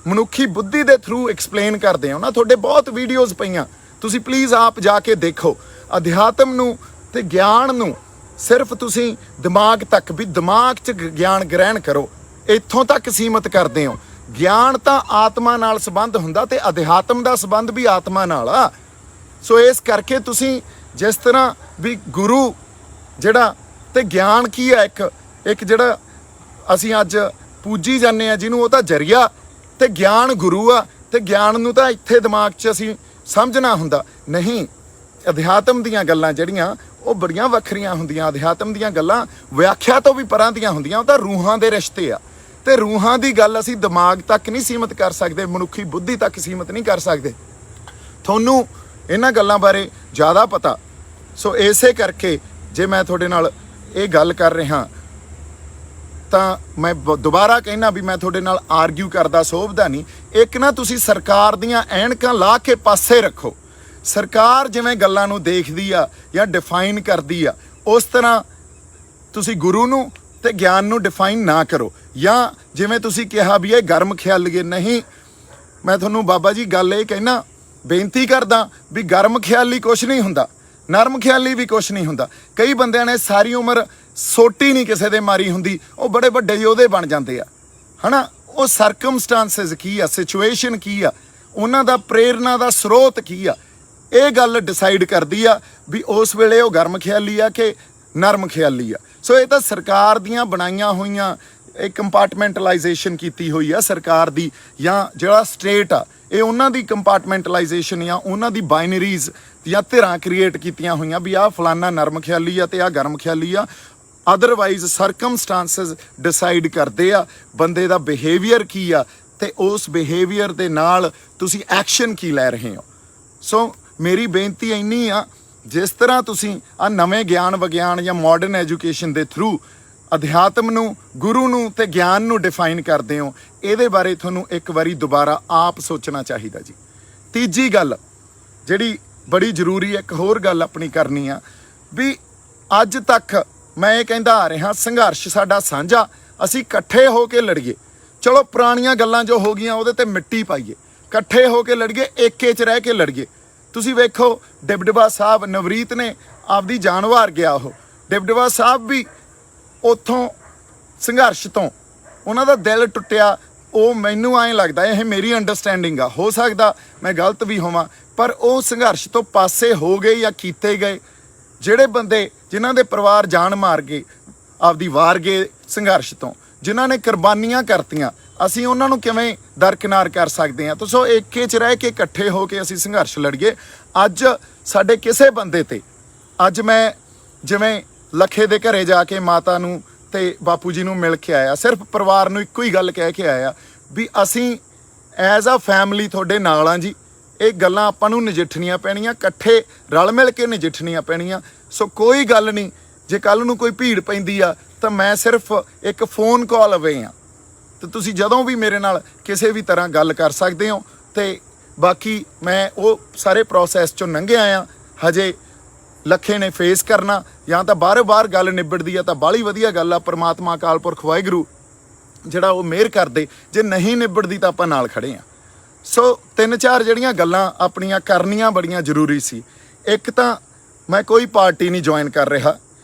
ਮਨੁੱਖੀ ਬੁੱਧੀ ਦੇ ਥਰੂ ਐਕਸਪਲੇਨ ਕਰਦੇ ਹੋ ਨਾ, ਤੁਹਾਡੇ ਬਹੁਤ ਵੀਡੀਓਜ਼ ਪਈਆਂ, ਤੁਸੀਂ ਪਲੀਜ਼ ਆਪ ਜਾ ਕੇ ਦੇਖੋ। ਅਧਿਆਤਮ ਨੂੰ ਤੇ ਗਿਆਨ ਨੂੰ ਸਿਰਫ ਤੁਸੀਂ ਦਿਮਾਗ ਤੱਕ, ਵੀ ਦਿਮਾਗ 'ਚ ਗਿਆਨ ਗ੍ਰਹਿਣ ਕਰੋ, ਇੱਥੋਂ ਤੱਕ ਸੀਮਤ ਕਰਦੇ ਹੋ। ਗਿਆਨ ਤਾਂ ਆਤਮਾ ਨਾਲ ਸੰਬੰਧ ਹੁੰਦਾ ਤੇ ਅਧਿਆਤਮ ਦਾ ਸੰਬੰਧ ਵੀ ਆਤਮਾ ਨਾਲ ਆ। ਸੋ ਇਸ ਕਰਕੇ ਤੁਸੀਂ ਜਿਸ ਤਰ੍ਹਾਂ ਵੀ ਗੁਰੂ ਜਿਹੜਾ ਤੇ ਗਿਆਨ ਕੀ ਹੈ, ਇੱਕ ਜਿਹੜਾ ਅਸੀਂ ਅੱਜ ਪੂਜੀ ਜਾਂਦੇ ਆ ਜਿਹਨੂੰ, ਉਹ ਤਾਂ ਜਰੀਆ, ਤੇ ਗਿਆਨ ਗੁਰੂ ਆ। ਤੇ ਗਿਆਨ ਨੂੰ ਤਾਂ ਇੱਥੇ ਦਿਮਾਗ 'ਚ ਅਸੀਂ ਸਮਝਣਾ ਹੁੰਦਾ ਨਹੀਂ। ਅਧਿਆਤਮ ਦੀਆਂ ਗੱਲਾਂ ਜਿਹੜੀਆਂ ਉਹ ਬੜੀਆਂ ਵੱਖਰੀਆਂ ਹੁੰਦੀਆਂ। ਅਧਿਆਤਮ ਦੀਆਂ ਗੱਲਾਂ ਵਿਆਖਿਆ ਤੋਂ ਵੀ ਪਰਾਂ ਦੀਆਂ ਹੁੰਦੀਆਂ। ਉਹ ਤਾਂ ਰੂਹਾਂ ਦੇ ਰਿਸ਼ਤੇ ਆ, ਤੇ ਰੂਹਾਂ ਦੀ ਗੱਲ ਅਸੀਂ ਦਿਮਾਗ ਤੱਕ ਨਹੀਂ ਸੀਮਤ ਕਰ ਸਕਦੇ, ਮਨੁੱਖੀ ਬੁੱਧੀ ਤੱਕ ਸੀਮਤ ਨਹੀਂ ਕਰ ਸਕਦੇ। ਤੁਹਾਨੂੰ ਇਹਨਾਂ ਗੱਲਾਂ ਬਾਰੇ ਜ਼ਿਆਦਾ ਪਤਾ। ਸੋ ਇਸੇ ਕਰਕੇ ਜੇ ਮੈਂ ਤੁਹਾਡੇ ਨਾਲ ਇਹ ਗੱਲ ਕਰ ਰਿਹਾ ਤਾਂ ਮੈਂ ਦੁਬਾਰਾ ਕਹਿਣਾ ਵੀ ਮੈਂ ਤੁਹਾਡੇ ਨਾਲ ਆਰਗਿਊ ਕਰਦਾ ਸੋਭਦਾ ਨਹੀਂ। ਇੱਕ ਨਾ ਤੁਸੀਂ ਸਰਕਾਰ ਦੀਆਂ ਐਨਕਾਂ ਲਾ ਕੇ ਪਾਸੇ ਰੱਖੋ। ਸਰਕਾਰ ਜਿਵੇਂ ਗੱਲਾਂ ਨੂੰ ਦੇਖਦੀ ਆ ਜਾਂ ਡਿਫਾਈਨ ਕਰਦੀ ਆ, ਉਸ ਤਰ੍ਹਾਂ ਤੁਸੀਂ ਗੁਰੂ ਨੂੰ ਤੇ ਗਿਆਨ ਨੂੰ ਡਿਫਾਈਨ ਨਾ ਕਰੋ। ਜਾਂ ਜਿਵੇਂ ਤੁਸੀਂ ਕਿਹਾ ਵੀ ਇਹ ਗਰਮ ਖਿਆਲੀਏ, ਨਹੀਂ, ਮੈਂ ਤੁਹਾਨੂੰ ਬਾਬਾ ਜੀ ਗੱਲ ਇਹ ਕਹਿਣਾ, ਬੇਨਤੀ ਕਰਦਾ ਵੀ ਗਰਮ ਖਿਆਲੀ ਕੁਛ ਨਹੀਂ ਹੁੰਦਾ, ਨਰਮ ਖਿਆਲੀ ਵੀ ਕੁਛ ਨਹੀਂ ਹੁੰਦਾ। ਕਈ ਬੰਦਿਆਂ ਨੇ ਸਾਰੀ ਉਮਰ ਸੋਟੀ ਨਹੀਂ ਕਿਸੇ ਦੇ ਮਾਰੀ ਹੁੰਦੀ, ਉਹ ਬੜੇ ਵੱਡੇ ਯੋਧੇ ਬਣ ਜਾਂਦੇ ਆ, ਹਨਾ। ਉਹ ਸਰਕਮਸਟੈਂਸਸ ਕੀ ਆ, ਸਿਚੁਏਸ਼ਨ ਕੀ ਆ, ਉਹਨਾਂ ਦਾ ਪ੍ਰੇਰਨਾ ਦਾ ਸਰੋਤ ਕੀ ਆ, ਇਹ ਗੱਲ ਡਿਸਾਈਡ ਕਰਦੀ ਆ ਵੀ ਉਸ ਵੇਲੇ ਉਹ ਗਰਮ ਖਿਆਲੀ ਆ ਕਿ ਨਰਮ ਖਿਆਲੀ ਆ। ਸੋ ਇਹ ਤਾਂ ਸਰਕਾਰ ਦੀਆਂ ਬਣਾਈਆਂ ਹੋਈਆਂ, ਇਹ ਕੰਪਾਰਟਮੈਂਟਲਾਈਜੇਸ਼ਨ ਕੀਤੀ ਹੋਈ ਆ ਸਰਕਾਰ ਦੀ, ਜਾਂ ਜਿਹੜਾ ਸਟੇਟ ਆ ਇਹ ਉਹਨਾਂ ਦੀ ਕੰਪਾਰਟਮੈਂਟਲਾਈਜੇਸ਼ਨ ਜਾਂ ਉਹਨਾਂ ਦੀ ਬਾਈਨਰੀਜ਼ ਜਾਂ ਧਿਰਾਂ ਕ੍ਰੀਏਟ ਕੀਤੀਆਂ ਹੋਈਆਂ ਵੀ ਆਹ ਫਲਾਨਾ ਨਰਮ ਖਿਆਲੀ ਆ ਤੇ ਆਹ ਗਰਮ ਖਿਆਲੀ ਆ। ਅਦਰਵਾਈਜ਼ ਸਰਕਮਸਟੈਂਸਸ ਡਿਸਾਈਡ ਕਰਦੇ ਆ ਬੰਦੇ ਦਾ ਬਿਹੇਵੀਅਰ ਕੀ ਆ ਤੇ ਉਸ ਬਿਹੇਵੀਅਰ ਦੇ ਨਾਲ ਤੁਸੀਂ ਐਕਸ਼ਨ ਕੀ ਲੈ ਰਹੇ ਹੋ। ਸੋ ਮੇਰੀ ਬੇਨਤੀ ਇੰਨੀ ਆ, ਜਿਸ ਤਰ੍ਹਾਂ ਤੁਸੀਂ ਆ ਨਵੇਂ ਗਿਆਨ ਵਿਗਿਆਨ ਜਾਂ ਮਾਡਰਨ ਐਜੂਕੇਸ਼ਨ ਦੇ ਥਰੂ ਅਧਿਆਤਮ ਨੂੰ, ਗੁਰੂ ਨੂੰ ਤੇ ਗਿਆਨ ਨੂੰ ਡਿਫਾਈਨ ਕਰਦੇ ਹੋ, ਇਹਦੇ ਬਾਰੇ ਤੁਹਾਨੂੰ ਇੱਕ ਵਾਰੀ ਦੁਬਾਰਾ ਆਪ ਸੋਚਣਾ ਚਾਹੀਦਾ ਜੀ। ਤੀਜੀ ਗੱਲ ਜਿਹੜੀ ਬੜੀ ਜ਼ਰੂਰੀ, ਇੱਕ ਹੋਰ ਗੱਲ ਆਪਣੀ ਕਰਨੀ ਆ ਵੀ ਅੱਜ ਤੱਕ ਮੈਂ ਇਹ ਕਹਿੰਦਾ ਆ ਰਿਹਾ, ਸੰਘਰਸ਼ ਸਾਡਾ ਸਾਂਝਾ, ਅਸੀਂ ਇਕੱਠੇ ਹੋ ਕੇ ਲੜੀਏ। ਚਲੋ ਪੁਰਾਣੀਆਂ ਗੱਲਾਂ ਜੋ ਹੋ ਗਈਆਂ ਉਹਦੇ ਤੇ ਮਿੱਟੀ ਪਾਈਏ, ਇਕੱਠੇ ਹੋ ਕੇ ਲੜੀਏ, ਏਕੇ 'ਚ ਰਹਿ ਕੇ ਲੜੀਏ। ਤੁਸੀਂ ਵੇਖੋ ਡਿਬਡਬਾ ਸਾਹਿਬ, ਨਵਰੀਤ ਨੇ ਆਪਦੀ ਜਾਨ ਵਾਰ ਗਿਆ, ਉਹ ਡਿਬਡਬਾ ਸਾਹਿਬ ਵੀ ਉੱਥੋਂ ਸੰਘਰਸ਼ ਤੋਂ ਉਹਨਾਂ ਦਾ ਦਿਲ ਟੁੱਟਿਆ। ਉਹ ਮੈਨੂੰ ਐਂ ਲੱਗਦਾ, ਇਹ ਮੇਰੀ ਅੰਡਰਸਟੈਂਡਿੰਗ ਆ, ਹੋ ਸਕਦਾ ਮੈਂ ਗਲਤ ਵੀ ਹੋਵਾਂ, ਪਰ ਉਹ ਸੰਘਰਸ਼ ਤੋਂ ਪਾਸੇ ਹੋ ਗਏ ਜਾਂ ਕੀਤੇ ਗਏ। ਜਿਹੜੇ ਬੰਦੇ ਜਿਨ੍ਹਾਂ ਦੇ ਪਰਿਵਾਰ ਜਾਨ ਮਾਰ ਗਏ, ਆਪਦੀ ਵਾਰ ਗਏ ਸੰਘਰਸ਼ ਤੋਂ, ਜਿਨ੍ਹਾਂ ਨੇ ਕੁਰਬਾਨੀਆਂ ਕਰਤੀਆਂ, ਅਸੀਂ ਉਹਨਾਂ ਨੂੰ ਕਿਵੇਂ ਦਰਕਿਨਾਰ ਕਰ ਸਕਦੇ ਹਾਂ। ਸੋ ਏਕੇ 'ਚ ਰਹਿ ਕੇ ਇਕੱਠੇ ਹੋ ਕੇ ਅਸੀਂ ਸੰਘਰਸ਼ ਲੜੀਏ। ਅੱਜ ਸਾਡੇ ਕਿਸੇ ਬੰਦੇ ਤੇ, ਅੱਜ ਮੈਂ ਜਿਵੇਂ ਲੱਖੇ ਦੇ ਘਰੇ ਜਾ ਕੇ ਮਾਤਾ ਨੂੰ ਤੇ ਬਾਪੂ ਜੀ ਨੂੰ ਮਿਲ ਕੇ ਆਇਆ, ਸਿਰਫ ਪਰਿਵਾਰ ਨੂੰ ਇੱਕੋ ਹੀ ਗੱਲ ਕਹਿ ਕੇ ਆਇਆ ਵੀ ਅਸੀਂ ਐਜ਼ ਆ ਫੈਮਿਲੀ ਤੁਹਾਡੇ ਨਾਲ ਆ ਜੀ। ਇਹ ਗੱਲਾਂ ਆਪਾਂ ਨੂੰ ਨਜਿੱਠਣੀਆਂ ਪੈਣੀਆਂ, ਇਕੱਠੇ ਰਲ ਮਿਲ ਕੇ ਨਜਿੱਠਣੀਆਂ ਪੈਣੀਆਂ। ਸੋ ਕੋਈ ਗੱਲ ਨਹੀਂ, ਜੇ ਕੱਲ ਨੂੰ ਕੋਈ ਭੀੜ ਪੈਂਦੀ ਆ ਤਾਂ ਮੈਂ ਸਿਰਫ ਇੱਕ ਫੋਨ ਕਾਲ ਅਵੇ ਆ, ਤੇ ਤੁਸੀਂ ਜਦੋਂ ਵੀ ਮੇਰੇ ਨਾਲ ਕਿਸੇ ਵੀ ਤਰ੍ਹਾਂ ਗੱਲ ਕਰ ਸਕਦੇ ਹੋ। ਤੇ ਬਾਕੀ ਮੈਂ ਉਹ ਸਾਰੇ ਪ੍ਰੋਸੈਸ 'ਚੋਂ ਲੰਘਿਆ ਆ। ਹਜੇ ਲੱਖੇ ਨੇ ਫੇਸ ਕਰਨਾ, ਜਾਂ ਤਾਂ ਬਾਹਰ ਗੱਲ ਨਿਬੜਦੀ ਆ ਤਾਂ ਬਾਹਲੀ ਵਧੀਆ ਗੱਲ ਆ, ਪਰਮਾਤਮਾ ਅਕਾਲ ਪੁਰਖ ਵਾਹਿਗੁਰੂ ਜਿਹੜਾ ਉਹ ਮਿਹਰ ਕਰਦੇ, ਜੇ ਨਹੀਂ ਨਿਬੜਦੀ ਤਾਂ ਆਪਾਂ ਨਾਲ ਖੜੇ ਆ। ਸੋ 3-4 ਜਿਹੜੀਆਂ ਗੱਲਾਂ ਆਪਣੀਆਂ ਕਰਨੀਆਂ ਬੜੀਆਂ ਜ਼ਰੂਰੀ ਸੀ। ਇੱਕ ਤਾਂ ਮੈਂ ਕੋਈ ਪਾਰਟੀ ਨਹੀਂ ਜੁਆਇਨ ਕਰ ਰਿਹਾ,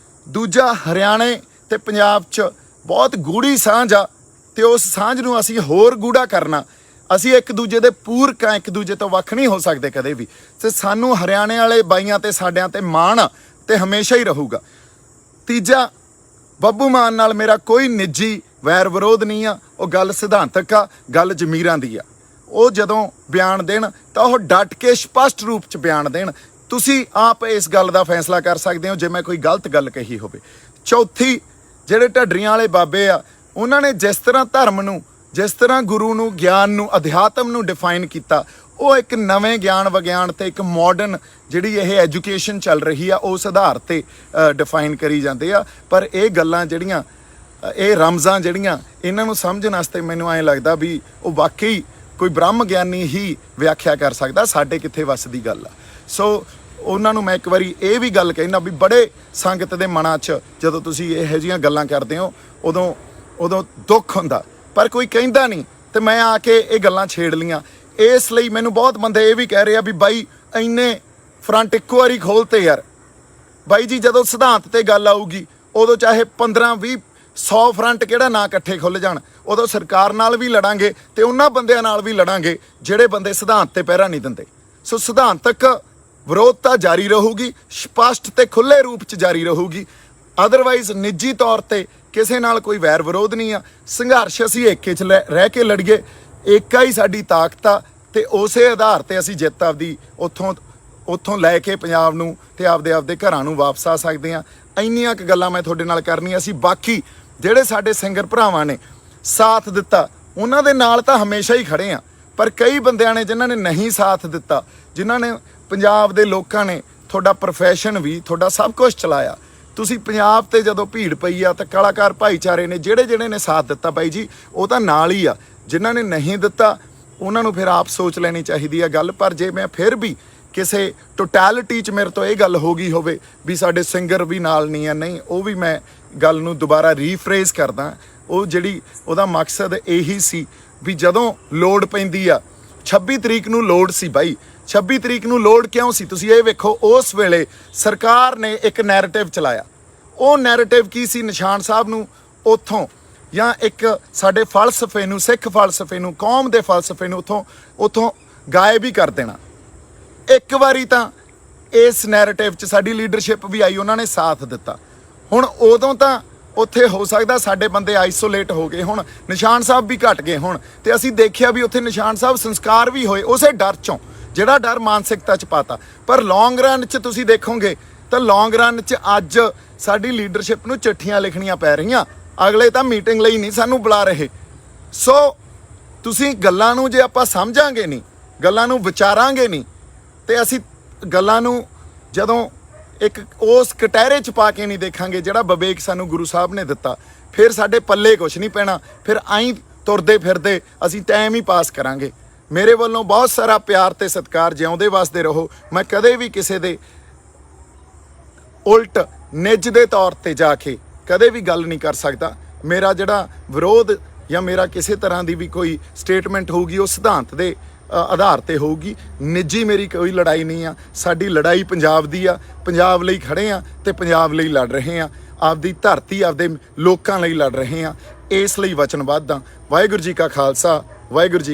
ਦੂਜਾ ਹਰਿਆਣੇ ਤੇ ਪੰਜਾਬ 'ਚ ਬਹੁਤ ਗੂੜੀ ਸਾਂਝ ਆ, ਤੇ ਉਸ ਸਾਂਝ ਨੂੰ ਅਸੀਂ ਹੋਰ ਗੂੜਾ ਕਰਨਾ। ਅਸੀਂ ਇੱਕ ਦੂਜੇ ਦੇ ਪੂਰਕ ਆ, ਇੱਕ ਦੂਜੇ ਤੋਂ ਵੱਖ ਨਹੀਂ ਹੋ ਸਕਦੇ ਕਦੇ ਵੀ। ਤੇ ਸਾਨੂੰ ਹਰਿਆਣੇ ਵਾਲੇ ਬਾਈਆਂ ਤੇ ਸਾਡਿਆਂ ਤੇ ਮਾਣ ਆ ਤੇ ਹਮੇਸ਼ਾ ਹੀ ਰਹੂਗਾ। ਤੀਜਾ, ਬੱਬੂ ਮਾਨ ਨਾਲ ਮੇਰਾ ਕੋਈ ਨਿੱਜੀ ਵੈਰ ਵਿਰੋਧ ਨਹੀਂ ਆ, ਉਹ ਗੱਲ ਸਿਧਾਂਤਕ ਆ, ਗੱਲ ਜ਼ਮੀਰਾਂ ਦੀ ਆ। ਉਹ ਜਦੋਂ ਬਿਆਨ ਦੇਣ ਤਾਂ ਉਹ ਡਟ ਕੇ ਸਪਸ਼ਟ ਰੂਪ 'ਚ ਬਿਆਨ ਦੇਣ। ਤੁਸੀਂ ਆਪ ਇਸ ਗੱਲ ਦਾ ਫੈਸਲਾ ਕਰ ਸਕਦੇ ਹੋ ਜੇ ਮੈਂ ਕੋਈ ਗਲਤ ਗੱਲ ਕਹੀ ਹੋਵੇ। ਚੌਥੀ, ਜਿਹੜੇ ਢੱਡਰੀਆਂ ਵਾਲੇ ਬਾਬੇ ਆ, ਉਹਨਾਂ ਨੇ ਜਿਸ ਤਰ੍ਹਾਂ ਧਰਮ ਨੂੰ, ਜਿਸ ਤਰ੍ਹਾਂ ਗੁਰੂ ਨੂੰ, ਗਿਆਨ ਨੂੰ, ਅਧਿਆਤਮ ਨੂੰ ਡਿਫਾਈਨ ਕੀਤਾ, ਉਹ ਇੱਕ ਨਵੇਂ ਗਿਆਨ ਵਿਗਿਆਨ ਤੇ ਇੱਕ ਮਾਡਰਨ ਜਿਹੜੀ ਇਹ ਐਜੂਕੇਸ਼ਨ ਚੱਲ ਰਹੀ ਆ ਉਸ ਆਧਾਰ ਤੇ ਡਿਫਾਈਨ ਕਰੀ ਜਾਂਦੇ ਆ। ਪਰ ਇਹ ਗੱਲਾਂ ਜਿਹੜੀਆਂ ਇਹ ਰਮਜ਼ਾਂ ਜਿਹੜੀਆਂ ਇਹਨਾਂ ਨੂੰ ਸਮਝਣ ਵਾਸਤੇ ਮੈਨੂੰ ਐਂ ਲੱਗਦਾ ਵੀ ਉਹ ਵਾਕਈ ਕੋਈ ਬ੍ਰਹਮ ਗਿਆਨੀ ਹੀ ਵਿਆਖਿਆ ਕਰ ਸਕਦਾ, ਸਾਡੇ ਕਿੱਥੇ ਵੱਸ ਦੀ ਗੱਲ ਆ। ਸੋ ਉਹਨਾਂ ਨੂੰ ਮੈਂ ਇੱਕ ਵਾਰੀ ਇਹ ਵੀ ਗੱਲ ਕਹਿਣਾ ਵੀ ਬੜੇ ਸੰਗਤ ਦੇ ਮਨਾਂ 'ਚ ਜਦੋਂ ਤੁਸੀਂ ਇਹੋ ਜਿਹੀਆਂ ਗੱਲਾਂ ਕਰਦੇ ਹੋ ਉਦੋਂ ਦੁੱਖ ਹੁੰਦਾ, ਪਰ ਕੋਈ ਕਹਿੰਦਾ ਨਹੀਂ ਤੇ ਮੈਂ ਆ ਕੇ ਇਹ ਗੱਲਾਂ ਛੇੜ ਲੀਆਂ। ਇਸ ਲਈ ਮੈਨੂੰ ਬਹੁਤ ਬੰਦੇ ਇਹ ਵੀ ਕਹਿ ਰਹੇ ਆ ਵੀ ਬਾਈ ਇੰਨੇ ਫਰੰਟ ਇੱਕੋ ਵਾਰੀ ਖੋਲ੍ਹਤੇ ਯਾਰ। ਬਾਈ ਜੀ ਜਦੋਂ ਸਿਧਾਂਤ ਤੇ ਗੱਲ ਆਊਗੀ ਉਦੋਂ ਚਾਹੇ 15 20 100 ਫਰੰਟ ਕਿਹੜਾ ਨਾ ਇਕੱਠੇ ਖੁੱਲ੍ਹ ਜਾਣ, ਉਦੋਂ ਸਰਕਾਰ ਨਾਲ ਵੀ ਲੜਾਂਗੇ ਤੇ ਉਹਨਾਂ ਬੰਦਿਆਂ ਨਾਲ ਵੀ ਲੜਾਂਗੇ ਜਿਹੜੇ ਬੰਦੇ ਸਿਧਾਂਤ ਤੇ ਪਹਿਰਾ ਨਹੀਂ ਦਿੰਦੇ। ਸੋ ਸਿਧਾਂਤਕ ਵਿਰੋਧਤਾ ਜਾਰੀ ਰਹੂਗੀ, ਸਪਸ਼ਟ ਤੇ ਖੁੱਲ੍ਹੇ ਰੂਪ 'ਚ ਜਾਰੀ ਰਹੂਗੀ। ਅਦਰਵਾਈਜ਼ ਨਿੱਜੀ ਤੌਰ ਤੇ ਕਿਸੇ ਨਾਲ ਕੋਈ ਵੈਰ ਵਿਰੋਧ ਨਹੀਂ ਆ। ਸੰਘਰਸ਼ ਅਸੀਂ ਏਕੇ 'ਚ ਰਹਿ ਕੇ ਲੜੀਏ, ਏਕਾ ਹੀ ਸਾਡੀ ਤਾਕਤ ਆ ਤੇ ਉਸੇ ਆਧਾਰ ਤੇ ਅਸੀਂ ਜਿੱਤ ਆਪਦੀ ਉੱਥੋਂ ਲੈ ਕੇ ਪੰਜਾਬ ਨੂੰ ਤੇ ਆਪਦੇ ਘਰਾਂ ਨੂੰ ਵਾਪਸ ਆ ਸਕਦੇ ਹਾਂ। ਇੰਨੀਆਂ ਕੁ ਗੱਲਾਂ ਮੈਂ ਤੁਹਾਡੇ ਨਾਲ ਕਰਨੀਆਂ ਸੀ। ਬਾਕੀ ਜਿਹੜੇ ਸਾਡੇ ਸਿੰਗਰ ਭਰਾਵਾਂ ਨੇ ਸਾਥ ਦਿੱਤਾ ਉਹਨਾਂ ਦੇ ਨਾਲ ਤਾਂ ਹਮੇਸ਼ਾ ਹੀ ਖੜੇ ਆ, ਪਰ ਕਈ ਬੰਦਿਆਂ ਨੇ ਜਿਨ੍ਹਾਂ ਨੇ ਨਹੀਂ ਸਾਥ ਦਿੱਤਾ, ਜਿਨ੍ਹਾਂ ਨੇ ਪੰਜਾਬ ਦੇ ਲੋਕਾਂ ਨੇ ਤੁਹਾਡਾ ਪ੍ਰੋਫੈਸ਼ਨ ਵੀ ਤੁਹਾਡਾ ਸਭ ਕੁਝ ਚਲਾਇਆ। ਤੁਸੀਂ ਪੰਜਾਬ ਤੇ ਜਦੋਂ ਭੀੜ ਪਈ ਆ ਤਾਂ ਕਲਾਕਾਰ ਭਾਈਚਾਰੇ ਨੇ ਜਿਹੜੇ ਨੇ ਸਾਥ ਦਿੱਤਾ ਬਾਈ ਜੀ ਉਹ ਤਾਂ ਨਾਲ ਹੀ ਆ। ਜਿਨ੍ਹਾਂ ਨੇ ਨਹੀਂ ਦਿੱਤਾ ਉਹਨਾਂ ਨੂੰ ਫਿਰ ਆਪ ਸੋਚ ਲੈਣੀ ਚਾਹੀਦੀ ਆ ਗੱਲ। ਪਰ ਜੇ ਮੈਂ ਫਿਰ ਵੀ ਕਿਸੇ ਟੋਟੈਲਿਟੀ 'ਚ ਮੇਰੇ ਤੋਂ ਇਹ ਗੱਲ ਹੋ ਗਈ ਹੋਵੇ ਵੀ ਸਾਡੇ ਸਿੰਗਰ ਵੀ ਨਾਲ ਨਹੀਂ ਆ, ਨਹੀਂ, ਉਹ ਵੀ ਮੈਂ ਗੱਲ ਨੂੰ ਦੁਬਾਰਾ ਰੀਫਰੇਜ਼ ਕਰਦਾ। ਉਹ ਜਿਹੜੀ ਉਹਦਾ ਮਕਸਦ ਇਹੀ ਸੀ ਵੀ ਜਦੋਂ ਲੋੜ ਪੈਂਦੀ ਆ 26 ਤਰੀਕ ਨੂੰ ਲੋੜ ਸੀ ਬਾਈ। 26 ਤਰੀਕ ਨੂੰ ਲੋੜ ਕਿਉਂ ਸੀ ਤੁਸੀਂ ਇਹ ਵੇਖੋ। ਉਸ ਵੇਲੇ ਸਰਕਾਰ ਨੇ ਇੱਕ ਨੈਰੇਟਿਵ ਚਲਾਇਆ। ਉਹ ਨੈਰੇਟਿਵ ਕੀ ਸੀ? ਨਿਸ਼ਾਨ ਸਾਹਿਬ ਨੂੰ ਉੱਥੋਂ ਜਾਂ ਇੱਕ ਸਾਡੇ ਫਲਸਫੇ ਨੂੰ, ਸਿੱਖ ਫਲਸਫੇ ਨੂੰ, ਕੌਮ ਦੇ ਫਲਸਫੇ ਨੂੰ ਉੱਥੋਂ ਗਾਇਬ ਹੀ ਕਰ ਦੇਣਾ। ਇੱਕ ਵਾਰੀ ਤਾਂ ਇਸ ਨੈਰੇਟਿਵ 'ਚ ਸਾਡੀ ਲੀਡਰਸ਼ਿਪ ਵੀ ਆਈ, ਉਹਨਾਂ ਨੇ ਸਾਥ ਦਿੱਤਾ। ਹੁਣ ਉਦੋਂ ਤਾਂ ਉੱਥੇ ਹੋ ਸਕਦਾ ਸਾਡੇ ਬੰਦੇ ਆਈਸੋਲੇਟ ਹੋ ਗਏ ਹੁਣ, ਨਿਸ਼ਾਨ ਸਾਹਿਬ ਵੀ ਘਟ ਗਏ ਹੁਣ, ਤੇ ਅਸੀਂ ਦੇਖਿਆ ਵੀ ਉੱਥੇ ਨਿਸ਼ਾਨ ਸਾਹਿਬ ਸੰਸਕਾਰ ਵੀ ਹੋਏ ਉਸੇ ਡਰ 'ਚੋਂ, ਜਿਹੜਾ ਡਰ ਮਾਨਸਿਕਤਾ 'ਚ ਪਾਤਾ। ਪਰ ਲੌਂਗ ਰਨ 'ਚ ਤੁਸੀਂ ਦੇਖੋਗੇ ਤਾਂ ਲੌਂਗ ਰਨ 'ਚ ਅੱਜ ਸਾਡੀ ਲੀਡਰਸ਼ਿਪ ਨੂੰ ਚਿੱਠੀਆਂ ਲਿਖਣੀਆਂ ਪੈ ਰਹੀਆਂ, ਅਗਲੇ ਤਾਂ ਮੀਟਿੰਗ ਲਈ ਨਹੀਂ ਸਾਨੂੰ ਬੁਲਾ ਰਹੇ। ਸੋ ਤੁਸੀਂ ਗੱਲਾਂ ਨੂੰ ਜੇ ਆਪਾਂ ਸਮਝਾਂਗੇ ਨਹੀਂ, ਗੱਲਾਂ ਨੂੰ ਵਿਚਾਰਾਂਗੇ ਨਹੀਂ, ਤੇ ਅਸੀਂ ਗੱਲਾਂ ਨੂੰ ਜਦੋਂ ਇੱਕ ਉਸ ਕਟਹਿਰੇ 'ਚ ਪਾ ਕੇ ਨਹੀਂ ਦੇਖਾਂਗੇ ਜਿਹੜਾ ਵਿਵੇਕ ਸਾਨੂੰ ਗੁਰੂ ਸਾਹਿਬ ਨੇ ਦਿੱਤਾ, ਫਿਰ ਸਾਡੇ ਪੱਲੇ ਕੁਛ ਨਹੀਂ ਪੈਣਾ। ਫਿਰ ਆਈਂ ਤੁਰਦੇ ਫਿਰਦੇ ਅਸੀਂ ਟਾਈਮ ਹੀ ਪਾਸ ਕਰਾਂਗੇ। ਮੇਰੇ ਵੱਲੋਂ ਬਹੁਤ ਸਾਰਾ ਪਿਆਰ ਤੇ ਸਤਿਕਾਰ, ਜਿਉਂਦੇ ਵਸਦੇ ਰਹੋ। ਮੈਂ ਕਦੇ ਵੀ ਕਿਸੇ ਦੇ ਉਲਟ ਨਿੱਜ ਦੇ ਤੌਰ ਤੇ ਜਾ ਕੇ ਕਦੇ ਵੀ ਗੱਲ ਨਹੀਂ ਕਰ ਸਕਦਾ। ਮੇਰਾ ਜਿਹੜਾ ਵਿਰੋਧ ਜਾਂ ਮੇਰਾ ਕਿਸੇ ਤਰ੍ਹਾਂ ਦੀ ਵੀ ਕੋਈ ਸਟੇਟਮੈਂਟ ਹੋਊਗੀ ਉਹ ਸਿਧਾਂਤ ਦੇ ਆਧਾਰ ਤੇ ਹੋਊਗੀ। ਨਿੱਜੀ ਮੇਰੀ ਕੋਈ ਲੜਾਈ ਨਹੀਂ ਆ। ਸਾਡੀ ਲੜਾਈ ਪੰਜਾਬ ਦੀ ਆ, ਪੰਜਾਬ ਲਈ ਖੜੇ ਆ ਤੇ ਪੰਜਾਬ ਲਈ ਲੜ ਰਹੇ ਆ, ਆਪਦੀ ਧਰਤੀ ਆਪਦੇ ਲੋਕਾਂ ਲਈ ਲੜ ਰਹੇ ਆ। ਇਸ ਲਈ ਵਚਨਬੱਧ ਆ। ਵਾਹਿਗੁਰੂ ਜੀ ਕਾ ਖਾਲਸਾ, ਵਾਹਿਗੁਰੂ ਜੀ।